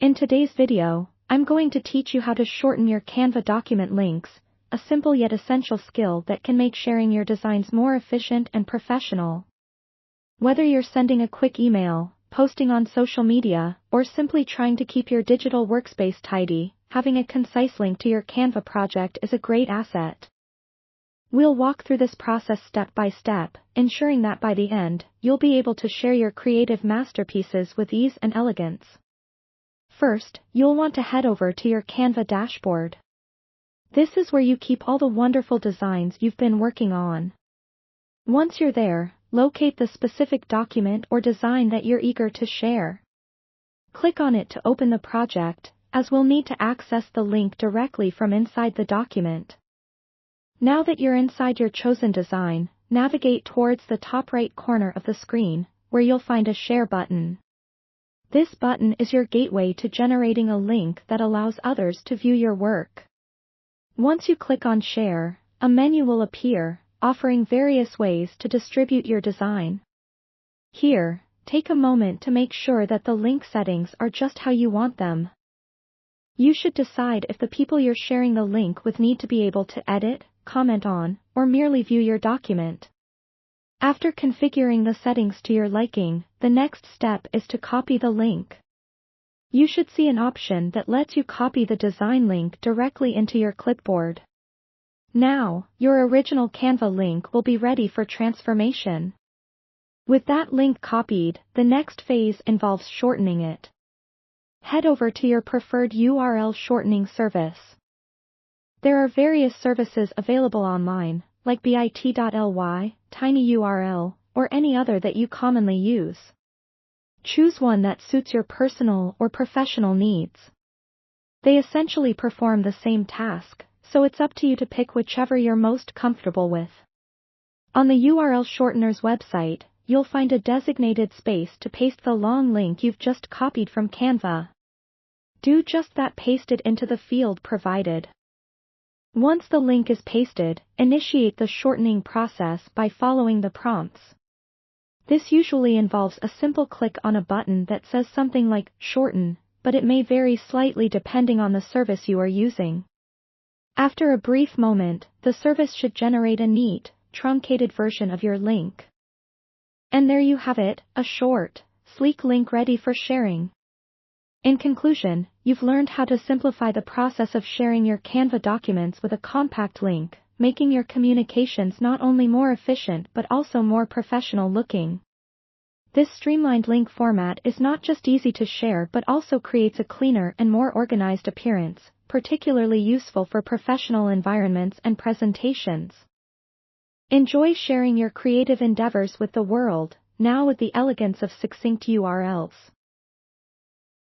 In today's video, I'm going to teach you how to shorten your Canva document links, a simple yet essential skill that can make sharing your designs more efficient and professional. Whether you're sending a quick email, posting on social media, or simply trying to keep your digital workspace tidy, having a concise link to your Canva project is a great asset. We'll walk through this process step by step, ensuring that by the end, you'll be able to share your creative masterpieces with ease and elegance. First, you'll want to head over to your Canva dashboard. This is where you keep all the wonderful designs you've been working on. Once you're there, locate the specific document or design that you're eager to share. Click on it to open the project, as we'll need to access the link directly from inside the document. Now that you're inside your chosen design, navigate towards the top right corner of the screen, where you'll find a Share button. This button is your gateway to generating a link that allows others to view your work. Once you click on Share, a menu will appear, offering various ways to distribute your design. Here, take a moment to make sure that the link settings are just how you want them. You should decide if the people you're sharing the link with need to be able to edit, comment on, or merely view your document. After configuring the settings to your liking, the next step is to copy the link. You should see an option that lets you copy the design link directly into your clipboard. Now, your original Canva link will be ready for transformation. With that link copied, the next phase involves shortening it. Head over to your preferred URL shortening service. There are various services available online, like bit.ly, tinyurl, or any other that you commonly use. Choose one that suits your personal or professional needs. They essentially perform the same task, so it's up to you to pick whichever you're most comfortable with. On the URL Shortener's website, you'll find a designated space to paste the long link you've just copied from Canva. Do just that, paste it into the field provided. Once the link is pasted, initiate the shortening process by following the prompts. This usually involves a simple click on a button that says something like "shorten," but it may vary slightly depending on the service you are using. After a brief moment, the service should generate a neat, truncated version of your link. And there you have it, a short, sleek link ready for sharing. In conclusion, you've learned how to simplify the process of sharing your Canva documents with a compact link, making your communications not only more efficient but also more professional looking. This streamlined link format is not just easy to share but also creates a cleaner and more organized appearance, particularly useful for professional environments and presentations. Enjoy sharing your creative endeavors with the world, now with the elegance of succinct URLs.